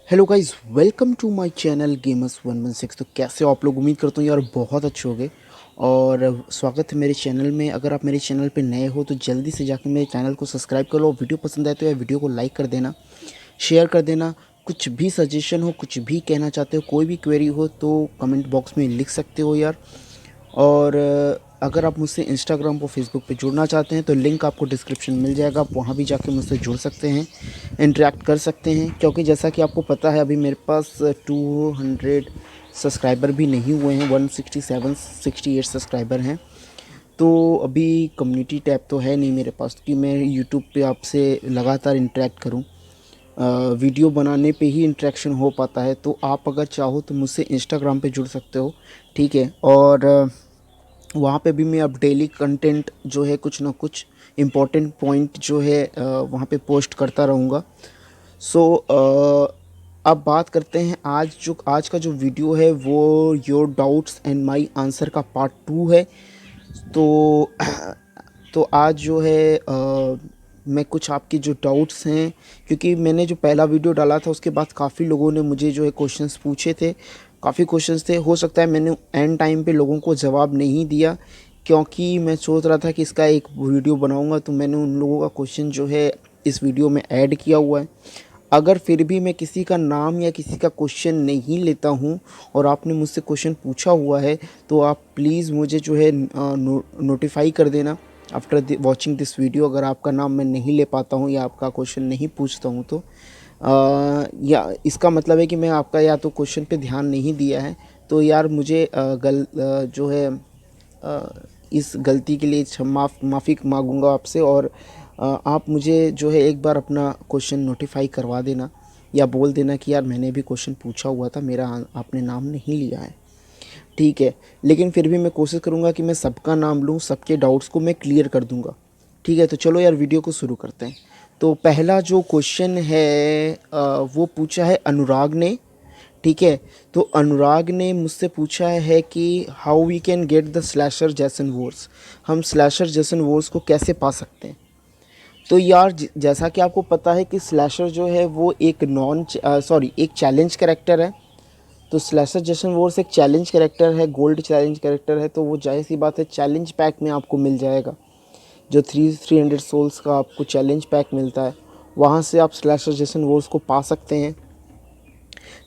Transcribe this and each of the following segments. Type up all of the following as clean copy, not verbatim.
Hello guys, welcome to my channel gamers 116। तो कैसे हो आप लोग? उम्मीद करता हूँ यार बहुत अच्छे होगे। और स्वागत है मेरे चैनल में। अगर आप मेरे चैनल पे नए हो तो जल्दी से जाकर मेरे चैनल को सब्सक्राइब कर लो। वीडियो पसंद आए तो यार वीडियो को लाइक कर देना, शेयर कर देना। कुछ भी सजेशन हो, कुछ भी कहना चाहते हो, कोई भी क्वेरी हो तो कमेंट बॉक्स में लिख सकते हो यार। और अगर आप मुझसे इंस्टाग्राम और फेसबुक पे जुड़ना चाहते हैं तो लिंक आपको डिस्क्रिप्शन मिल जाएगा, आप वहाँ भी जाके मुझसे जुड़ सकते हैं, इंटरेक्ट कर सकते हैं। क्योंकि जैसा कि आपको पता है अभी मेरे पास 200 सब्सक्राइबर भी नहीं हुए हैं, 167-68 सब्सक्राइबर हैं। तो अभी कम्युनिटी टैब तो है नहीं मेरे पास कि मैं यूट्यूब पे आपसे लगातार इंटरेक्ट करूं। वीडियो बनाने पे ही इंटरेक्शन हो पाता है। तो आप अगर चाहो तो मुझसे इंस्टाग्राम पे जुड़ सकते हो, ठीक है। और वहाँ पे भी मैं अब डेली कंटेंट जो है कुछ ना कुछ इम्पोर्टेंट पॉइंट जो है वहाँ पे पोस्ट करता रहूँगा। सो अब बात करते हैं आज का जो वीडियो है वो your doubts and my answer का पार्ट 2 है। तो तो आज जो है मैं कुछ आपके जो डाउट्स हैं, क्योंकि मैंने जो पहला वीडियो डाला था उसके बाद काफ़ी लोगों ने मुझे जो है क्वेश्चंस पूछे थे। काफ़ी क्वेश्चंस थे, हो सकता है मैंने एंड टाइम पे लोगों को जवाब नहीं दिया, क्योंकि मैं सोच रहा था कि इसका एक वीडियो बनाऊंगा। तो मैंने उन लोगों का क्वेश्चन जो है इस वीडियो में ऐड किया हुआ है। अगर फिर भी मैं किसी का नाम या किसी का क्वेश्चन नहीं लेता हूँ और आपने मुझसे क्वेश्चन पूछा हुआ है तो आप प्लीज़ मुझे जो है नोटिफाई कर देना आफ्टर वॉचिंग दिस वीडियो। अगर आपका नाम मैं नहीं ले पाता हूँ या आपका क्वेश्चन नहीं पूछता हूँ तो या इसका मतलब है कि मैं आपका या तो क्वेश्चन पे ध्यान नहीं दिया है। तो यार मुझे जो है इस गलती के लिए माफ़ी मांगूंगा आपसे। और आप मुझे जो है एक बार अपना क्वेश्चन नोटिफाई करवा देना या बोल देना कि यार मैंने भी क्वेश्चन पूछा हुआ था, मेरा आपने नाम नहीं लिया है, ठीक है। लेकिन फिर भी मैं कोशिश करूँगा कि मैं सबका नाम लूँ, सबके डाउट्स को मैं क्लियर कर दूँगा, ठीक है। तो चलो यार वीडियो को शुरू करते हैं। तो पहला जो क्वेश्चन है वो पूछा है अनुराग ने, ठीक है। तो अनुराग ने मुझसे पूछा है कि how we can get the slasher Jason wars, हम स्लैशर जैसन वॉर्स को कैसे पा सकते हैं। तो यार जैसा कि आपको पता है कि स्लैशर जो है वो एक एक चैलेंज कैरेक्टर है। तो स्लैशर जैसन वॉर्स एक चैलेंज कैरेक्टर है, गोल्ड चैलेंज कैरेक्टर है। तो वो जाहिर सी बात है चैलेंज पैक में आपको मिल जाएगा, जो 300 सोल्स का आपको चैलेंज पैक मिलता है, वहाँ से आप स्लैशर जैसन वॉर्स को पा सकते हैं।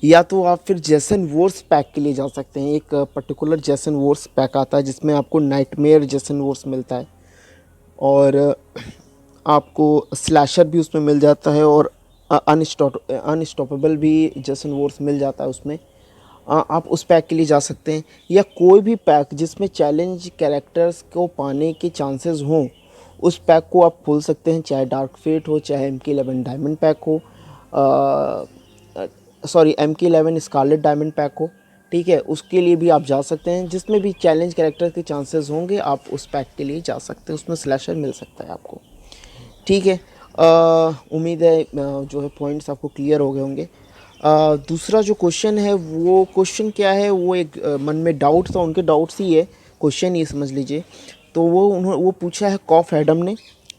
या तो आप फिर जेसन वॉर्स पैक के लिए जा सकते हैं। एक पर्टिकुलर जेसन वॉर्स पैक आता है जिसमें आपको नाइटमेयर जेसन वॉर्स मिलता है, और आपको स्लैशर भी उसमें मिल जाता है, और अनस्टॉपेबल भी जेसन वॉर्स मिल जाता है उसमें। आप उस पैक के लिए जा सकते हैं, या कोई भी पैक जिसमें चैलेंज कैरेक्टर्स को पाने के चांसेस हों उस पैक को आप खोल सकते हैं। चाहे डार्क फेट हो, चाहे MK11 डायमंड पैक हो, MK11 स्कारलेट डायमंड पैक हो, ठीक है। उसके लिए भी आप जा सकते हैं, जिसमें भी चैलेंज कैरेक्टर के चांसेस होंगे आप उस पैक के लिए जा सकते हैं, उसमें स्लैशर मिल सकता है आपको, ठीक है। उम्मीद है जो है पॉइंट्स आपको क्लियर हो गए होंगे। दूसरा जो क्वेश्चन है वो क्वेश्चन क्या है, वो एक मन में डाउट था, उनके डाउट्स ही है, क्वेश्चन ये समझ लीजिए। तो वो पूछा है कॉफ एडम ने,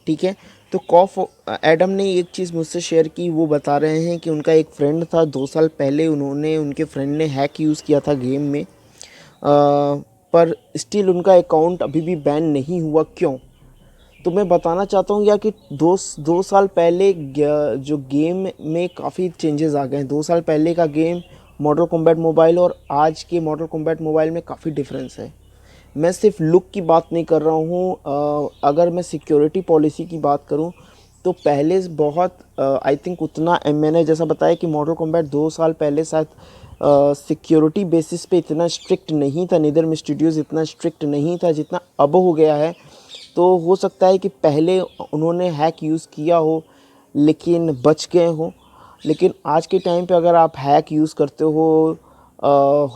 ठीक है। तो कॉफ एडम ने एक चीज़ मुझसे शेयर की, वो बता रहे हैं कि उनका एक फ्रेंड था, 2 साल पहले उनके फ्रेंड ने हैक यूज़ किया था गेम में, पर स्टिल उनका अकाउंट अभी भी बैन नहीं हुआ, क्यों? तो मैं बताना चाहता हूँ यार कि दो साल पहले जो गेम में काफ़ी चेंजेस आ गए हैं। 2 साल पहले का गेम मॉडल कॉम्बैट मोबाइल और आज के मॉडल कॉम्बैट मोबाइल में काफ़ी डिफरेंस है। मैं सिर्फ लुक की बात नहीं कर रहा हूँ, अगर मैं सिक्योरिटी पॉलिसी की बात करूँ तो पहले बहुत आई थिंक उतना मैंने जैसा बताया कि मॉडल कॉम्बैट 2 साल पहले शायद सिक्योरिटी बेसिस पे इतना स्ट्रिक्ट नहीं था, नीदर स्टूडियोज़ इतना स्ट्रिक्ट नहीं था जितना अब हो गया है। तो हो सकता है कि पहले उन्होंने हैक यूज़ किया हो लेकिन बच गए हो। लेकिन आज के टाइम पे अगर आप हैक यूज़ करते हो,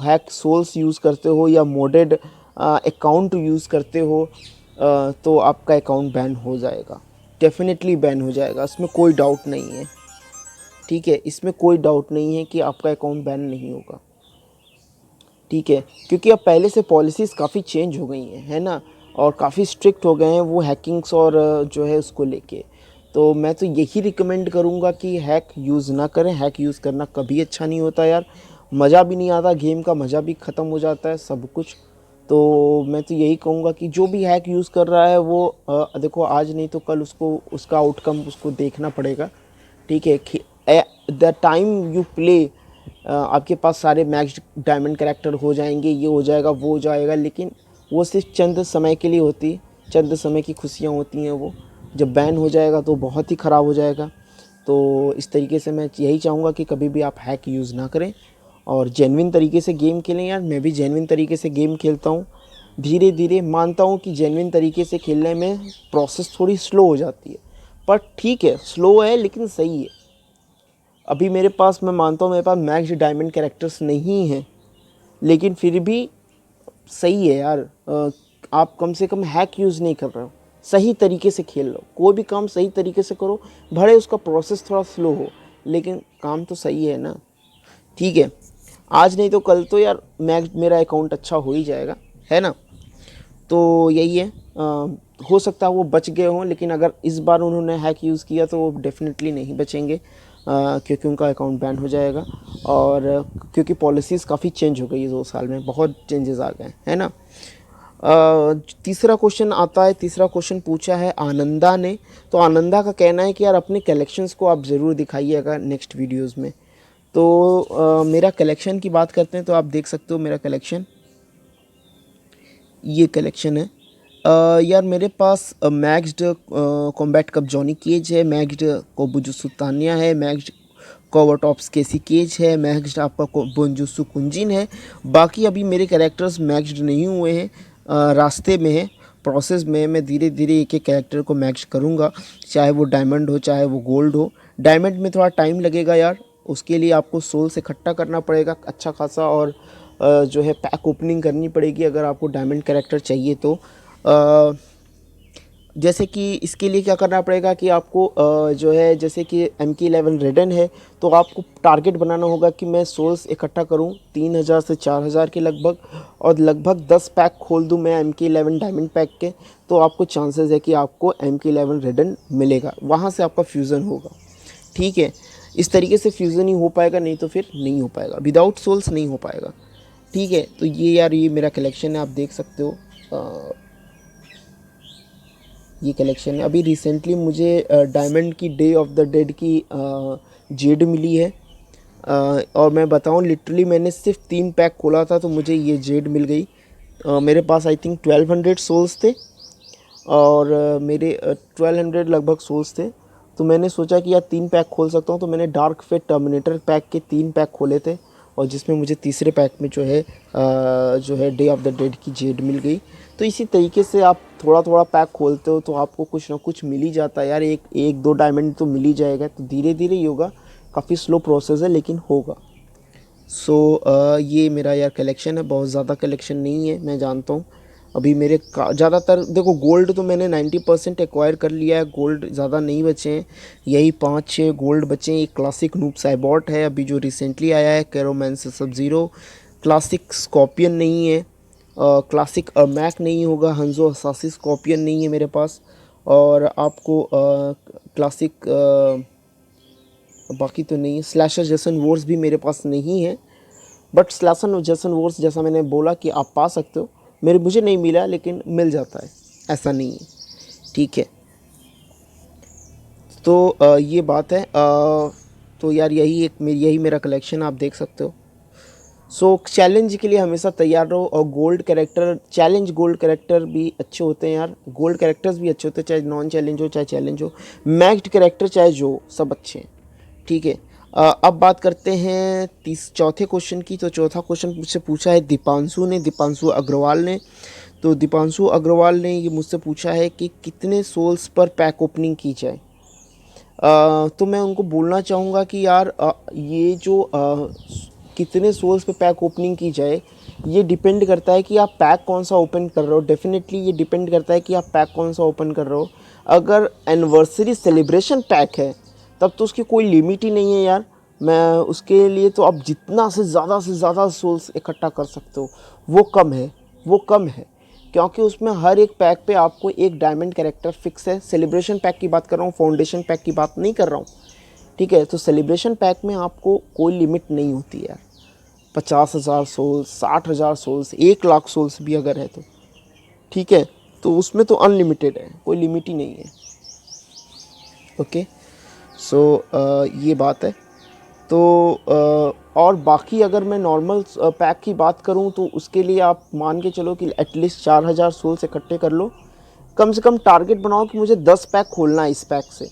हैक सोल्स यूज़ करते हो या मोडेड अकाउंट यूज़ करते हो, तो आपका अकाउंट बैन हो जाएगा, डेफिनेटली बैन हो जाएगा, इसमें कोई डाउट नहीं है, ठीक है। इसमें कोई डाउट नहीं है कि आपका अकाउंट बैन नहीं होगा, ठीक है। क्योंकि अब पहले से पॉलिसीज़ काफ़ी चेंज हो गई हैं, है ना, और काफ़ी स्ट्रिक्ट हो गए हैं वो हैकिंग्स और जो है उसको लेके। तो मैं तो यही रिकमेंड करूँगा कि हैक यूज़ ना करें। हैक यूज़ करना कभी अच्छा नहीं होता यार, मज़ा भी नहीं आता, गेम का मज़ा भी ख़त्म हो जाता है सब कुछ। तो मैं तो यही कहूँगा कि जो भी हैक यूज़ कर रहा है वो देखो आज नहीं तो कल उसको उसका आउटकम उसको देखना पड़ेगा। ठीक है, द टाइम यू प्ले आपके पास सारे मैक्स डायमंड कैरेक्टर हो जाएंगे, ये हो जाएगा वो हो जाएगा, लेकिन वो सिर्फ चंद समय के लिए होती है, चंद समय की खुशियाँ होती हैं। वो जब बैन हो जाएगा तो बहुत ही ख़राब हो जाएगा। तो इस तरीके से मैं यही चाहूँगा कि कभी भी आप हैक यूज़ ना करें और जेन्युइन तरीके से गेम खेलें। यार मैं भी जेन्युइन तरीके से गेम खेलता हूँ, धीरे धीरे मानता हूँ कि जेन्युइन तरीके से खेलने में प्रोसेस थोड़ी स्लो हो जाती है, पर ठीक है, स्लो है लेकिन सही है। अभी मेरे पास, मैं मानता हूँ मेरे पास मैक्स डायमंड कैरेक्टर्स नहीं हैं, लेकिन फिर भी सही है यार। आप कम से कम हैक यूज़ नहीं कर रहे हो, सही तरीके से खेल लो, कोई भी काम सही तरीके से करो, भले उसका प्रोसेस थोड़ा स्लो हो लेकिन काम तो सही है ना। ठीक है, आज नहीं तो कल तो यार मैक्स मेरा अकाउंट अच्छा हो ही जाएगा, है ना। तो यही है, हो सकता है वो बच गए हों, लेकिन अगर इस बार उन्होंने हैक यूज़ किया तो वो डेफिनेटली नहीं बचेंगे, क्योंकि उनका अकाउंट बैन हो जाएगा। और क्योंकि पॉलिसीज़ काफ़ी चेंज हो गई है 2 साल में, बहुत चेंजेस आ गए हैं ना। तीसरा क्वेश्चन आता है, तीसरा क्वेश्चन पूछा है आनंदा ने। तो आनंदा का कहना है कि यार अपने कलेक्शंस को आप ज़रूर दिखाइएगा नेक्स्ट वीडियोस में। तो मेरा कलेक्शन की बात करते हैं तो आप देख सकते हो मेरा कलेक्शन, ये कलेक्शन है। यार मेरे पास maxed combat cup Johnny Cage है, मैक्स्ड कोबुजुत्सु तान्या है, मैक्स्ड कोवरटॉप्स केसी केज है, मैक्स्ड आपका बोंजुत्सु कुंजिन है। बाकी अभी मेरे कैरेक्टर्स मैक्स्ड नहीं हुए हैं, रास्ते में है, प्रोसेस में। मैं धीरे धीरे एक एक कैरेक्टर को मैक्स करूँगा, चाहे वो डायमंड हो चाहे वो गोल्ड हो। डायमंड में थोड़ा टाइम लगेगा यार, उसके लिए आपको सोल से इकट्ठा करना पड़ेगा अच्छा खासा, और जो है पैक ओपनिंग करनी पड़ेगी अगर आपको डायमंड कैरेक्टर चाहिए तो। जैसे कि इसके लिए क्या करना पड़ेगा कि आपको जो है, जैसे कि MK11 रेडन है तो आपको टारगेट बनाना होगा कि मैं सोल्स इकट्ठा करूं 3000 से 4000 के लगभग, और लगभग 10 पैक खोल दूं मैं MK11 डायमंड पैक के, तो आपको चांसेस है कि आपको MK11 रेडन मिलेगा, वहां से आपका फ्यूज़न होगा। ठीक है, इस तरीके से फ्यूज़न ही हो पाएगा, नहीं तो फिर नहीं हो पाएगा, विदाउट सोल्स नहीं हो पाएगा। ठीक है, तो ये यार ये मेरा कलेक्शन है, आप देख सकते हो। ये कलेक्शन है। अभी रिसेंटली मुझे डायमंड की डे ऑफ द डेड की जेड मिली है, और मैं बताऊं लिटरली मैंने सिर्फ 3 पैक खोला था तो मुझे ये जेड मिल गई। मेरे पास आई थिंक 1200 सोल्स थे, और मेरे 1200 लगभग सोल्स थे। तो मैंने सोचा कि यार 3 पैक खोल सकता हूँ, तो मैंने डार्क फेट टर्मिनेटर पैक के 3 पैक खोले थे, और जिसमें मुझे तीसरे पैक में जो है डे ऑफ द डेड की जेड मिल गई। तो इसी तरीके से आप थोड़ा थोड़ा पैक खोलते हो तो आपको कुछ ना कुछ मिल ही जाता है यार, एक दो डायमंड तो मिल ही जाएगा। तो धीरे धीरे ही होगा, काफ़ी स्लो प्रोसेस है लेकिन होगा। सो ये मेरा यार कलेक्शन है, बहुत ज़्यादा कलेक्शन नहीं है मैं जानता हूँ। अभी मेरे ज़्यादातर देखो, गोल्ड तो मैंने 90% एक्वायर कर लिया है, गोल्ड ज़्यादा नहीं बचे हैं, यही 5-6 गोल्ड बचे हैं। एक क्लासिक नूब साइबॉट है अभी जो रिसेंटली आया है, कैरोमैंस सब ज़ीरो, क्लासिक स्कॉर्पियन नहीं है, क्लासिक मैक नहीं होगा, हंजो असासी स्कॉर्पियन नहीं है मेरे पास, और आपको क्लासिक बाकी तो नहीं है। स्लैशर जेसन वॉर्स भी मेरे पास नहीं है, बट स्लैशन जेसन वॉर्स जैसा मैंने बोला कि आप पा सकते हो, मुझे नहीं मिला लेकिन मिल जाता है, ऐसा नहीं है। ठीक है, तो ये बात है। तो यार यही मेरा कलेक्शन आप देख सकते हो। सो चैलेंज के लिए हमेशा तैयार रहो, और गोल्ड कैरेक्टर गोल्ड कैरेक्टर भी अच्छे होते हैं यार, गोल्ड कैरेक्टर्स भी अच्छे होते हैं, चाहे नॉन चैलेंज हो चाहे चैलेंज हो, मैक्ड कैरेक्टर चाहे जो, सब अच्छे हैं। ठीक है, अब बात करते हैं चौथे क्वेश्चन की। तो चौथा क्वेश्चन मुझसे पूछा है दीपांशु अग्रवाल ने। तो दीपांशु अग्रवाल ने ये मुझसे पूछा है कि कितने सोल्स पर पैक ओपनिंग की जाए। तो मैं उनको बोलना चाहूँगा कि यार ये जो कितने सोल्स पे पैक ओपनिंग की जाए, ये डिपेंड करता है कि आप पैक कौन सा ओपन कर रहे हो। डेफिनेटली ये डिपेंड करता है कि आप पैक कौन सा ओपन कर रहे हो। अगर एनिवर्सरी सेलिब्रेशन पैक है तब तो उसकी कोई लिमिट ही नहीं है यार। मैं उसके लिए तो आप जितना से ज़्यादा सोल्स इकट्ठा कर सकते हो, वो कम है, क्योंकि उसमें हर एक पैक पे आपको एक डायमंड कैरेक्टर फिक्स है। सेलिब्रेशन पैक की बात कर रहा हूँ, फाउंडेशन पैक की बात नहीं कर रहा हूँ, ठीक है। तो सेलिब्रेशन पैक में आपको कोई लिमिट नहीं होती है, 50,000 सोल्स, 60,000 सोल्स, 1 लाख सोल्स भी अगर है तो, ठीक है। तो उसमें तो अनलिमिटेड है, कोई लिमिट ही नहीं है। ओके, सो ये बात है। तो और बाकी अगर मैं नॉर्मल पैक की बात करूं तो उसके लिए आप मान के चलो कि एटलीस्ट 4,000 सोल्स इकट्ठे कर लो। कम से कम टारगेट बनाओ कि मुझे 10 पैक खोलना है इस पैक से,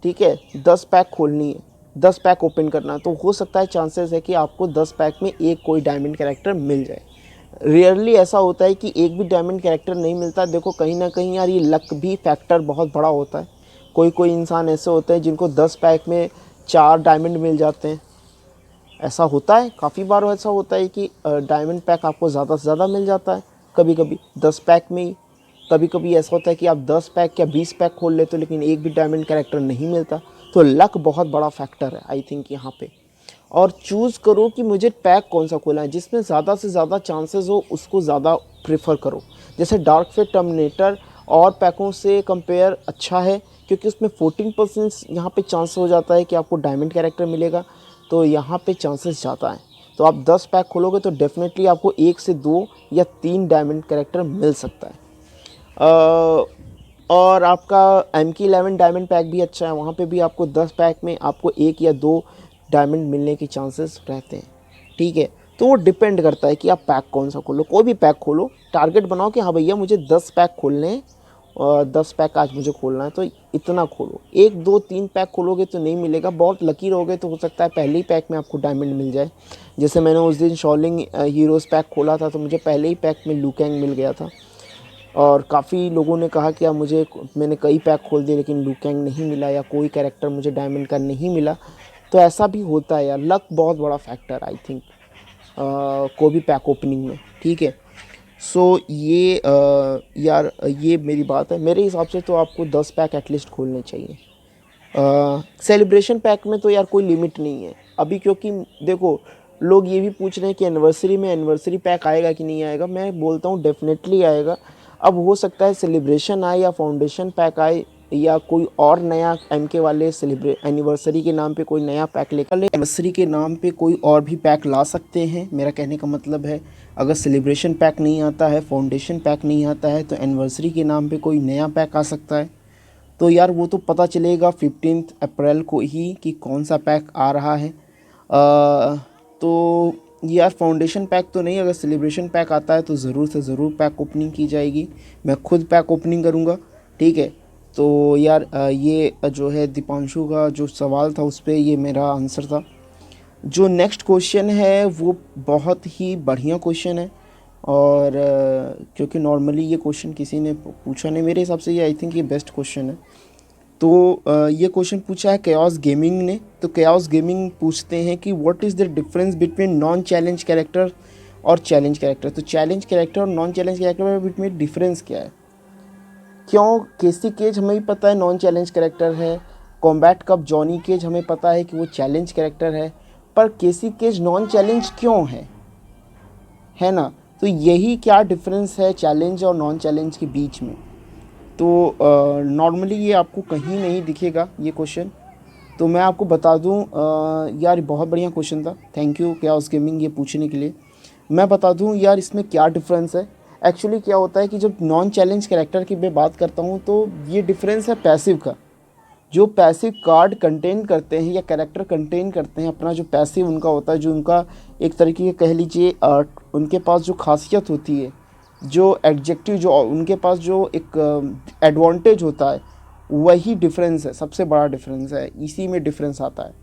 ठीक है। 10 पैक खोलनी है, 10 पैक ओपन करना है, तो हो सकता है चांसेस है कि आपको 10 पैक में एक कोई डायमंड कैरेक्टर मिल जाए। रेयरली ऐसा होता है कि एक भी डायमंड कैरेक्टर नहीं मिलता। देखो कहीं ना कहीं यार ये लक भी फैक्टर बहुत बड़ा होता है। कोई कोई इंसान ऐसे होते हैं जिनको 10 पैक में 4 डायमंड मिल जाते हैं। ऐसा होता है, काफ़ी बार ऐसा होता है कि डायमंड पैक आपको ज़्यादा से ज़्यादा मिल जाता है, कभी कभी 10 पैक में ही। कभी कभी ऐसा होता है कि आप 10 पैक या 20 पैक खोल लेते हो लेकिन एक भी डायमंड कैरेक्टर नहीं मिलता। तो लक बहुत बड़ा फैक्टर है आई थिंक यहाँ पे। और चूज़ करो कि मुझे पैक कौन सा खोलना है, जिसमें ज़्यादा से ज़्यादा चांसेस हो उसको ज़्यादा प्रेफर करो। जैसे डार्क फेट टर्मिनेटर और पैकों से कंपेयर अच्छा है, क्योंकि उसमें 14% यहाँ पे चांस हो जाता है कि आपको डायमंड कैरेक्टर मिलेगा, तो यहाँ पे चांसेस ज़्यादा हैं। तो आप 10 पैक खोलोगे तो डेफिनेटली आपको 1 से 2 या 3 डायमंड कैरेक्टर मिल सकता है। और आपका MK11 डायमंड पैक भी अच्छा है, वहाँ पे भी आपको 10 पैक में आपको 1 या 2 डायमंड मिलने के चांसेस रहते हैं, ठीक है। तो वो डिपेंड करता है कि आप पैक कौन सा खोलो। कोई भी पैक खोलो, टारगेट बनाओ कि हाँ भैया मुझे 10 पैक खोलने हैं और 10 पैक आज मुझे खोलना है, तो इतना खोलो। 1 2 3 पैक खोलोगे तो नहीं मिलेगा। बहुत लकी रहोगे तो हो सकता है पहले ही पैक में आपको डायमंड मिल जाए। जैसे मैंने उस दिन शॉलिंग हीरोज़ पैक खोला था तो मुझे पहले ही पैक में लुकैंग मिल गया था। और काफ़ी लोगों ने कहा कि यार मैंने कई पैक खोल दिए लेकिन लुकैंग नहीं मिला या कोई कैरेक्टर मुझे डायमंड का नहीं मिला। तो ऐसा भी होता है यार, लक बहुत बड़ा फैक्टर आई थिंक कोई भी पैक ओपनिंग में, ठीक है। सो ये यार ये मेरी बात है। मेरे हिसाब से तो आपको 10 पैक एटलीस्ट खोलने चाहिए। सेलिब्रेशन पैक में तो यार कोई लिमिट नहीं है अभी, क्योंकि देखो लोग ये भी पूछ रहे हैं कि एनिवर्सरी में एनिवर्सरी पैक आएगा कि नहीं आएगा। मैं बोलता हूँ डेफिनेटली आएगा। अब हो सकता है सेलिब्रेशन आए या फाउंडेशन पैक आए या कोई और नया MK वाले एनिवर्सरी के नाम पे कोई नया पैक लेकर एनिवर्सरी के नाम पे कोई और भी पैक ला सकते हैं। मेरा कहने का मतलब है अगर सेलिब्रेशन पैक नहीं आता है, फाउंडेशन पैक नहीं आता है, तो एनिवर्सरी के नाम पे कोई नया पैक आ सकता है। तो यार वो तो पता चलेगा 15 अप्रैल को ही कि कौन सा पैक आ रहा है। तो यार फाउंडेशन पैक तो नहीं, अगर सेलिब्रेशन पैक आता है तो ज़रूर से ज़रूर पैक ओपनिंग की जाएगी। मैं खुद पैक ओपनिंग करूँगा, ठीक है। तो यार ये जो है दीपांशु का जो सवाल था उस पर ये मेरा आंसर था। जो नेक्स्ट क्वेश्चन है वो बहुत ही बढ़िया क्वेश्चन है, और क्योंकि नॉर्मली ये क्वेश्चन किसी ने पूछा नहीं, मेरे हिसाब से ये आई थिंक ये बेस्ट क्वेश्चन है। तो ये क्वेश्चन पूछा है केओस गेमिंग ने। तो केओस गेमिंग पूछते हैं कि what is the difference between non challenge character और चैलेंज कैरेक्टर। तो चैलेंज कैरेक्टर और नॉन चैलेंज कैरेक्टर में में डिफरेंस क्या है। क्यों केसी केज हमें भी पता है नॉन चैलेंज कैरेक्टर है, कॉम्बैट कप जॉनी केज हमें पता है कि वो चैलेंज कैरेक्टर है, पर केसी केज नॉन चैलेंज क्यों है ना। तो यही क्या डिफरेंस है चैलेंज और नॉन चैलेंज के बीच में। तो नॉर्मली ये आपको कहीं नहीं दिखेगा ये क्वेश्चन। तो मैं आपको बता दूं यार बहुत बढ़िया क्वेश्चन था, थैंक यू केओस गेमिंग ये पूछने के लिए। मैं बता दूं यार इसमें क्या डिफरेंस है। एक्चुअली क्या होता है कि जब नॉन चैलेंज कैरेक्टर की मैं बात करता हूं तो ये डिफरेंस है पैसिव का। जो पैसिव कार्ड कंटेन करते हैं या कैरेक्टर कंटेन करते हैं, अपना जो पैसिव उनका होता है, जो उनका एक तरीके के कह लीजिए उनके पास जो खासियत होती है, जो एडजेक्टिव जो उनके पास जो एक एडवांटेज होता है, वही डिफरेंस है, सबसे बड़ा डिफरेंस है, इसी में डिफरेंस आता है।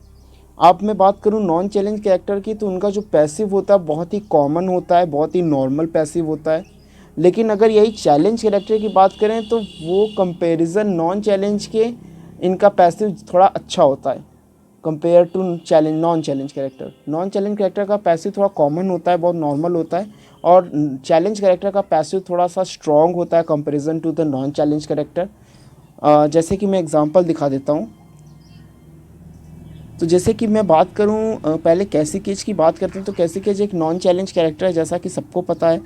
आप मैं बात करूं नॉन चैलेंज कैरेक्टर की तो उनका जो पैसिव होता है बहुत ही कॉमन होता है, बहुत ही नॉर्मल पैसिव होता है। लेकिन अगर यही चैलेंज कैरेक्टर की बात करें तो वो कंपैरिजन नॉन चैलेंज के इनका पैसिव थोड़ा अच्छा होता है compare to non challenge character. Non challenge character का पैसिव थोड़ा कॉमन होता है, बहुत नॉर्मल होता है, और चैलेंज कैरेक्टर का पैसिव थोड़ा सा स्ट्रॉन्ग होता है comparison to the non challenge character. जैसे कि मैं एग्जांपल दिखा देता हूँ। तो जैसे कि मैं बात करूँ पहले कैसी केज की बात करते हैं तो कैसी केज एक नॉन चैलेंज कैरेक्टर है जैसा कि सबको पता है।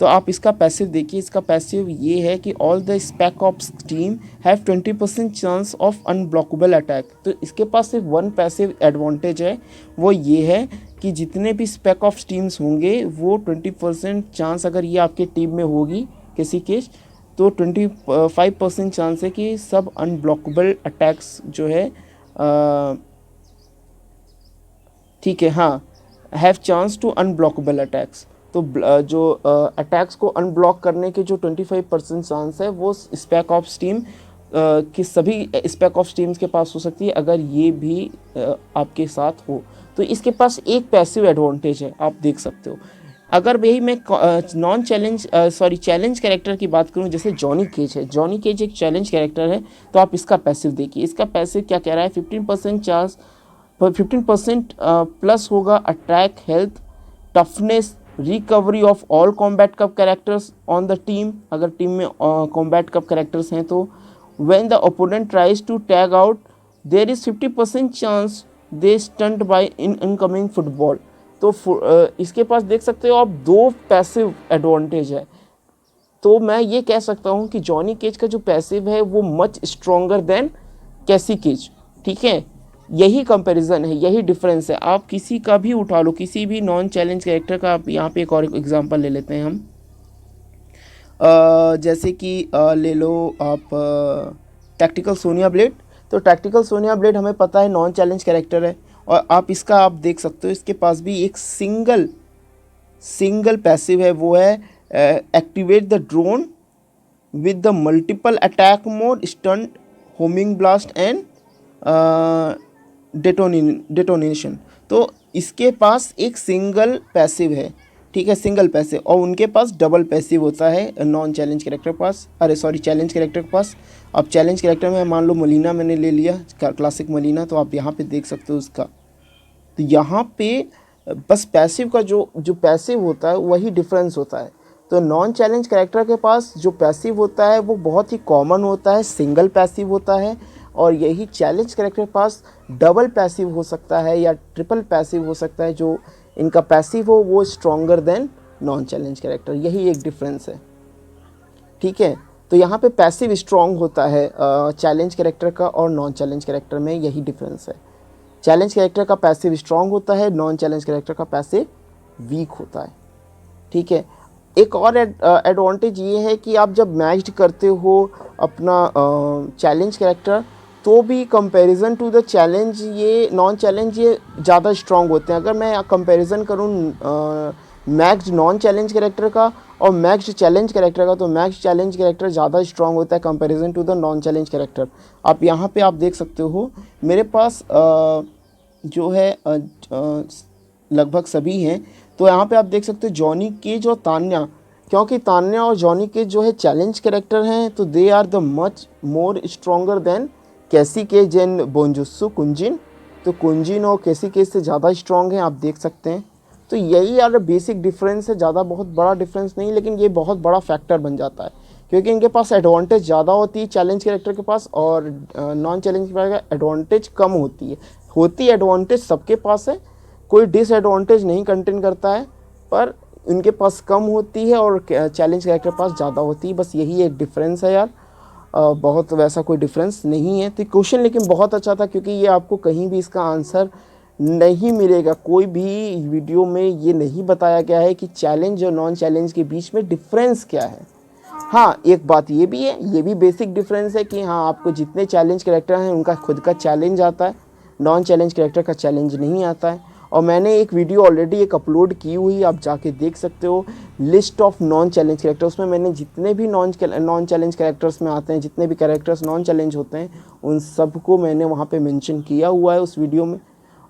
तो आप इसका पैसिव देखिए, इसका पैसिव ये है कि all the spec ops team have 20% chance of unblockable attack. तो इसके पास सिर्फ वन पैसिव एडवांटेज है, वो ये है कि जितने भी स्पेक ऑफ टीम्स होंगे वो 20% चांस, अगर ये आपके टीम में होगी किसी केस, तो 25% चांस है कि सब अनब्लॉकेबल अटैक्स जो है, ठीक है, हाँ, have chance to unblockable attacks. तो जो अटैक्स को अनब्लॉक करने के जो 25% चांस है वो स्पेक ऑप्स टीम कि सभी स्पेक ऑफ टीम्स के पास हो सकती है, अगर ये भी आपके साथ हो। तो इसके पास एक पैसिव एडवांटेज है, आप देख सकते हो। अगर वही मैं नॉन चैलेंज चैलेंज कैरेक्टर की बात करूं, जैसे जॉनी केज है, जॉनी केज एक चैलेंज कैरेक्टर है, तो आप इसका पैसिव देखिए। इसका पैसिव क्या कह रहा है, 15% चांस, 15% प्लस होगा attack, health, toughness, recovery of all combat cup characters on the team, अगर टीम में कॉम्बैट कप कैरेक्टर्स हैं तो। When the opponent tries to tag out there is 50% chance the stunt by in incoming football. तो इसके पास देख सकते हो आप दो पैसिव एडवांटेज है। तो मैं ये कह सकता हूँ कि जॉनी केज का जो पैसिव है वो much stronger than Cassie cage, ठीक है। यही कंपैरिजन है, यही डिफरेंस है। आप किसी का भी उठा लो, किसी भी नॉन चैलेंज कैरेक्टर का। आप यहाँ पे एक और एग्जांपल ले लेते हैं हम, जैसे कि ले लो आप टैक्टिकल सोनिया ब्लेड। तो टैक्टिकल सोनिया ब्लेड हमें पता है नॉन चैलेंज कैरेक्टर है, और आप इसका आप देख सकते हो, इसके पास भी एक सिंगल पैसिव है, वो है activate the drone with the multiple attack mode, stunt, homing blast and detonation. तो इसके पास एक सिंगल पैसिव है, ठीक है, सिंगल पैसिव, और उनके पास डबल पैसिव होता है नॉन चैलेंज कैरेक्टर के पास, चैलेंज कैरेक्टर के पास। अब चैलेंज कैरेक्टर में मान लो मलीना मैंने ले लिया, क्लासिक मलीना, तो आप यहाँ पे देख सकते हो उसका। तो यहाँ पे बस पैसिव का जो पैसिव होता है वही डिफरेंस होता है। तो नॉन चैलेंज कैरेक्टर के पास जो पैसिव होता है वो बहुत ही कॉमन होता है, सिंगल पैसिव होता है, और यही चैलेंज कैरेक्टर के पास डबल पैसिव हो सकता है या ट्रिपल पैसिव हो सकता है। जो इनका पैसिव हो वो stronger than non challenge character, यही एक डिफरेंस है, ठीक है। तो यहाँ पे पैसिव स्ट्रॉन्ग होता है चैलेंज कैरेक्टर का, और नॉन चैलेंज कैरेक्टर में यही डिफरेंस है। चैलेंज कैरेक्टर का पैसिव स्ट्रॉन्ग होता है, नॉन चैलेंज कैरेक्टर का पैसिव वीक होता है, ठीक है। एक और एडवांटेज ये है कि आप जब मैच्ड करते हो अपना चैलेंज कैरेक्टर, तो भी कंपैरिजन टू द चैलेंज ये नॉन चैलेंज ये ज़्यादा स्ट्रॉन्ग होते हैं। अगर मैं कंपैरिजन करूँ मैक्स्ड नॉन चैलेंज कैरेक्टर का और मैक्स्ड चैलेंज कैरेक्टर का, तो मैक्स्ड चैलेंज कैरेक्टर ज़्यादा स्ट्रॉन्ग होता है comparison to the non challenge character. आप यहाँ पे आप देख सकते हो मेरे पास जो है लगभग सभी हैं। तो यहाँ पे आप देख सकते हो जॉनी केज और तान्या, क्योंकि तान्या और जॉनी केज जो है चैलेंज कैरेक्टर हैं, तो they are the much more stronger than Cassie Cage and Bojutsu Kung Jin. तो कुंजिन और कैसी केज से ज़्यादा स्ट्रॉन्ग हैं, आप देख सकते हैं। तो यही यार बेसिक डिफरेंस है, ज़्यादा बहुत बड़ा डिफरेंस नहीं, लेकिन ये बहुत बड़ा फैक्टर बन जाता है, क्योंकि इनके पास एडवांटेज ज़्यादा होती है चैलेंज कैरेक्टर के पास, और नॉन चैलेंज कैरेक्टर का एडवांटेज कम होती है एडवांटेज सबके पास है, कोई डिसएडवांटेज नहीं कंटेन करता है, पर इनके पास कम होती है और चैलेंज कैरेक्टर के पास ज़्यादा होती है। बस यही एक डिफरेंस है यार, बहुत वैसा कोई डिफरेंस नहीं है। तो क्वेश्चन लेकिन बहुत अच्छा था, क्योंकि ये आपको कहीं भी इसका आंसर नहीं मिलेगा, कोई भी वीडियो में ये नहीं बताया गया है कि चैलेंज और नॉन चैलेंज के बीच में डिफरेंस क्या है। हाँ, एक बात ये भी है, ये भी बेसिक डिफरेंस है कि हाँ, आपको जितने चैलेंज कैरेक्टर हैं उनका खुद का चैलेंज आता है, नॉन चैलेंज कैरेक्टर का चैलेंज नहीं आता है। और मैंने एक वीडियो ऑलरेडी एक अपलोड की हुई, आप जाके देख सकते हो, list of non challenge character. उसमें मैंने जितने भी नॉन चैलेंज कैरेक्टर्स में आते हैं, जितने भी कैरेक्टर्स नॉन चैलेंज होते हैं, उन सबको मैंने वहाँ पे मेंशन किया हुआ है उस वीडियो में,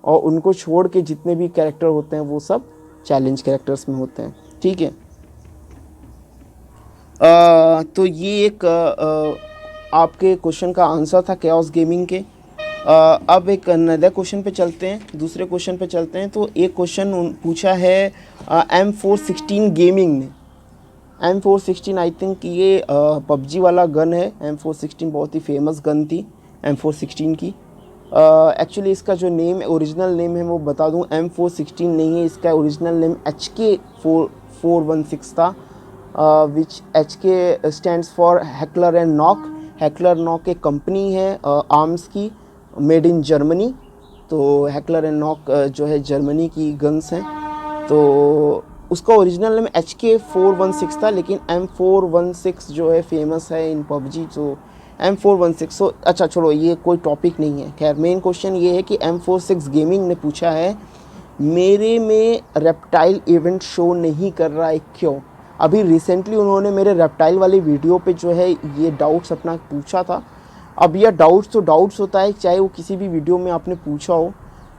और उनको छोड़ के जितने भी कैरेक्टर होते हैं वो सब चैलेंज कैरेक्टर्स में होते हैं, ठीक है। तो ये एक आपके क्वेश्चन का आंसर था कैओस गेमिंग के। अब एक नया क्वेश्चन पे चलते हैं, दूसरे क्वेश्चन पे चलते हैं। तो एक क्वेश्चन पूछा है M416 गेमिंग ने। M416 आई थिंक ये पबजी वाला गन है। M416 बहुत ही फेमस गन थी M416 की। एक्चुअली इसका जो नेम ओरिजिनल नेम है वो बता दूं, M416 नहीं है, इसका ओरिजिनल नेम HK416 था। विच HK stands for heckler and knock. Heckler knock एक कंपनी है आर्म्स की, मेड इन जर्मनी। तो हैकलर एंड नॉक जो है जर्मनी की गन्स हैं। तो उसका ओरिजिनल नेम HK416 था, लेकिन M416 जो है फेमस है इन PUBG। तो M416, सो अच्छा छोड़ो, ये कोई टॉपिक नहीं है। खैर मेन क्वेश्चन ये है कि M46 गेमिंग ने पूछा है मेरे में रेप्टाइल इवेंट शो नहीं कर रहा है क्यों। अभी रिसेंटली उन्होंने मेरे रेप्टाइल वाली वीडियो पे जो है ये डाउट्स अपना पूछा था। अब यह डाउट्स तो डाउट्स होता है, चाहे वो किसी भी वीडियो में आपने पूछा हो।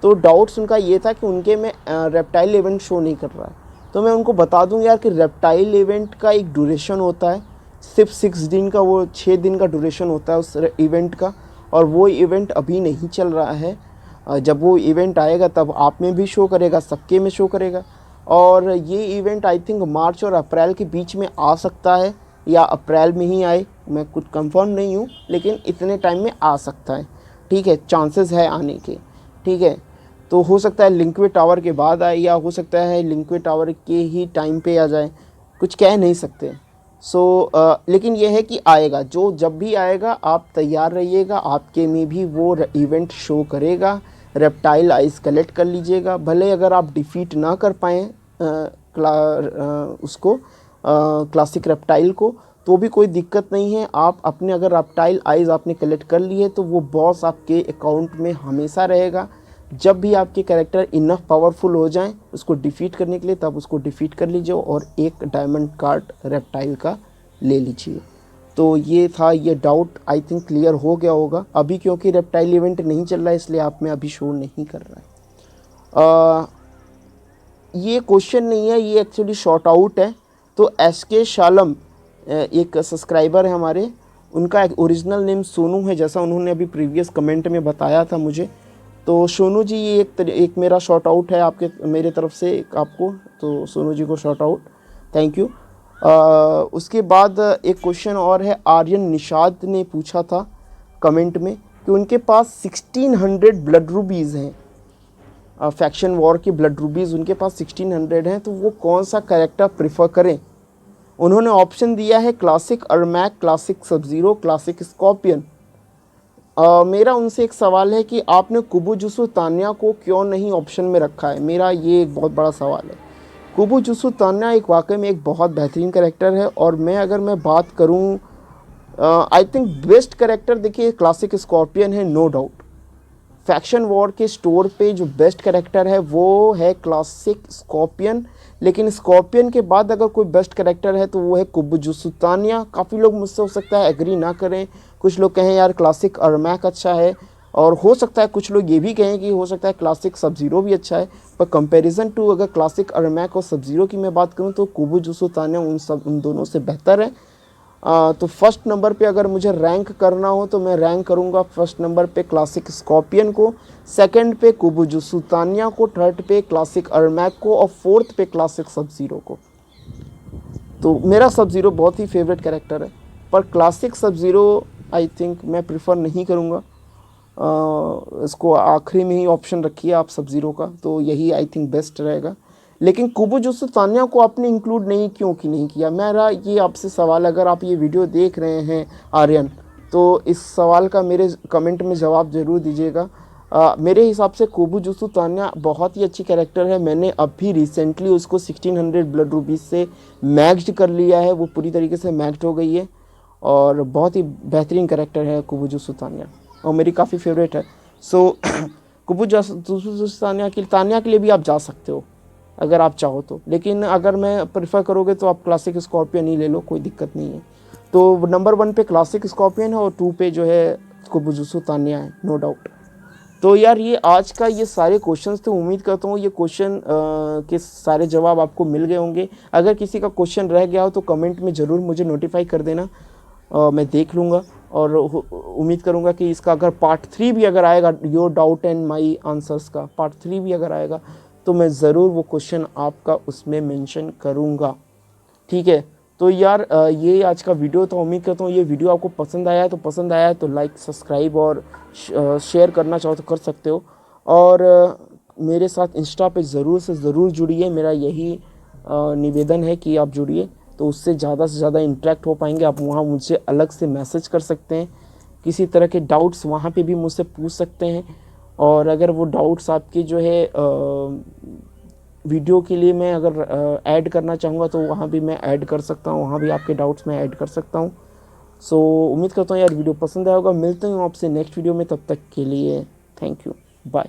तो डाउट्स उनका ये था कि उनके में रेप्टाइल इवेंट शो नहीं कर रहा है। तो मैं उनको बता दूं यार कि रेप्टाइल इवेंट का एक ड्यूरेशन होता है, सिर्फ 6 दिन का, वो 6 दिन का ड्यूरेशन होता है उस इवेंट का। और वो इवेंट अभी नहीं चल रहा है। जब वो इवेंट आएगा तब आप में भी शो करेगा, सबके में शो करेगा। और ये इवेंट आई थिंक मार्च और अप्रैल के बीच में आ सकता है, या अप्रैल में ही आए, मैं कुछ कंफर्म नहीं हूँ, लेकिन इतने टाइम में आ सकता है। ठीक है, चांसेस है आने के। ठीक है, तो हो सकता है लिंक्वे टावर के बाद आए, या हो सकता है लिंक्वे टावर के ही टाइम पे आ जाए, कुछ कह नहीं सकते। लेकिन यह है कि आएगा, जो जब भी आएगा आप तैयार रहिएगा, आपके में भी वो इवेंट शो करेगा। रेप्टाइल आइस कलेक्ट कर लीजिएगा, भले अगर आप डिफीट ना कर पाएँ उसको क्लासिक रेप्टाइल को, तो भी कोई दिक्कत नहीं है। आप अपने अगर रेप्टाइल आइज़ आपने कलेक्ट कर लिए तो वो बॉस आपके अकाउंट में हमेशा रहेगा। जब भी आपके कैरेक्टर इनफ पावरफुल हो जाएं उसको डिफ़ीट करने के लिए, तब उसको डिफ़ीट कर लीजिए और एक डायमंड कार्ड रेप्टाइल का ले लीजिए। तो ये था, ये डाउट आई थिंक क्लियर हो गया होगा। अभी क्योंकि रेप्टाइल इवेंट नहीं चल रहा है इसलिए आप में अभी शो नहीं कर रहा है। ये क्वेश्चन नहीं है, ये एक्चुअली शॉर्ट आउट है। तो SK शालम एक सब्सक्राइबर है हमारे, उनका ओरिजिनल नेम सोनू है, जैसा उन्होंने अभी प्रीवियस कमेंट में बताया था मुझे। तो सोनू जी, ये एक मेरा शॉर्ट आउट है आपके, मेरे तरफ से आपको। तो सोनू जी को शॉर्ट आउट, थैंक यू। उसके बाद एक क्वेश्चन और है, आर्यन निषाद ने पूछा था कमेंट में कि उनके पास 1600 ब्लड रूबीज़ हैं, फैक्शन वॉर की ब्लड रूबीज़ उनके पास 1600 हैं, तो वो कौन सा कैरेक्टर प्रेफर करें। उन्होंने ऑप्शन दिया है क्लासिक अरमैक, क्लासिक सब ज़ीरो, क्लासिक स्कॉर्पियन। मेरा उनसे एक सवाल है कि आपने कुबुजुसु तान्या को क्यों नहीं ऑप्शन में रखा है। मेरा ये एक बहुत बड़ा सवाल है। कुबुजुसु तान्या एक वाकई में एक बहुत बेहतरीन कैरेक्टर है, और मैं बात करूं, आई थिंक बेस्ट कैरेक्टर देखिए क्लासिक स्कॉर्पियन है, नो डाउट। फैक्शन वॉर के स्टोर पे जो बेस्ट कैरेक्टर है वो है क्लासिक स्कॉर्पियन, लेकिन स्कॉर्पियन के बाद अगर कोई बेस्ट कैरेक्टर है तो वो है कुबुजुसु तान्या। काफ़ी लोग मुझसे हो सकता है एग्री ना करें, कुछ लोग कहें यार क्लासिक अरमैक अच्छा है, और हो सकता है कुछ लोग ये भी कहें कि हो सकता है क्लासिक सब ज़ीरो भी अच्छा है। पर कंपैरिजन टू अगर क्लासिक अरमैक और सब ज़ीरो की मैं बात करूँ तो कुबुजुसु तान्या उन दोनों से बेहतर है। तो फर्स्ट नंबर पे अगर मुझे रैंक करना हो तो मैं रैंक करूँगा फर्स्ट नंबर पे क्लासिक स्कॉर्पियन को, सेकंड पे कुबुजुसु तान्या को, थर्ड पे क्लासिक अरमैक को, और फोर्थ पे क्लासिक सब ज़ीरो को। तो मेरा सब ज़ीरो बहुत ही फेवरेट कैरेक्टर है, पर क्लासिक सब ज़ीरो आई थिंक मैं प्रिफर नहीं करूँगा। इसको आखिरी में ही ऑप्शन रखिए आप सब ज़ीरो का, तो यही आई थिंक बेस्ट रहेगा। लेकिन कुबुजुसु तान्या को आपने इंक्लूड नहीं किया, मेरा ये आपसे सवाल, अगर आप ये वीडियो देख रहे हैं आर्यन, तो इस सवाल का मेरे कमेंट में जवाब ज़रूर दीजिएगा। मेरे हिसाब से कुबुजुसु तान्या बहुत ही अच्छी कैरेक्टर है। मैंने अभी रिसेंटली उसको 1600 ब्लड रूबीज से मैक्स्ड कर लिया है, वो पूरी तरीके से मैक्स्ड हो गई है, और बहुत ही बेहतरीन कैरेक्टर है कुबुजुसु तान्या, और मेरी काफ़ी फेवरेट है। सो कुबुजुसु तान्या के लिए भी आप जा सकते हो अगर आप चाहो तो, लेकिन अगर मैं प्रेफर करोगे तो आप क्लासिक स्कॉर्पियन ही ले लो, कोई दिक्कत नहीं है। तो नंबर 1 पे क्लासिक स्कॉर्पियन है और 2 पे जो है कुबुजुसु तान्या है, नो डाउट। तो यार ये आज का ये सारे क्वेश्चंस थे, उम्मीद करता हूँ ये क्वेश्चन के सारे जवाब आपको मिल गए होंगे। अगर किसी का क्वेश्चन रह गया हो तो कमेंट में ज़रूर मुझे नोटिफाई कर देना, मैं देख लूँगा, और उम्मीद करूँगा कि इसका अगर पार्ट 3 भी अगर आएगा, your doubt and my answers का पार्ट 3 भी अगर आएगा तो मैं ज़रूर वो क्वेश्चन आपका उसमें मेंशन करूँगा। ठीक है, तो यार ये आज का वीडियो था। उम्मीद करता हूँ ये वीडियो आपको पसंद आया है तो लाइक, सब्सक्राइब और शेयर करना चाहो तो कर सकते हो, और मेरे साथ इंस्टा पे ज़रूर से ज़रूर जुड़िए, मेरा यही निवेदन है कि आप जुड़िए। तो उससे ज़्यादा से ज़्यादा इंटरेक्ट हो पाएंगे। आप वहाँ मुझसे अलग से मैसेज कर सकते हैं, किसी तरह के डाउट्स वहाँ पे भी मुझसे पूछ सकते हैं। और अगर वो डाउट्स आपके जो है वीडियो के लिए मैं अगर ऐड करना चाहूँगा तो वहाँ भी मैं ऐड कर सकता हूँ, वहाँ भी आपके डाउट्स मैं ऐड कर सकता हूँ। सो उम्मीद करता हूँ यार वीडियो पसंद आया होगा। मिलते हैं आपसे नेक्स्ट वीडियो में, तब तक के लिए थैंक यू, बाय।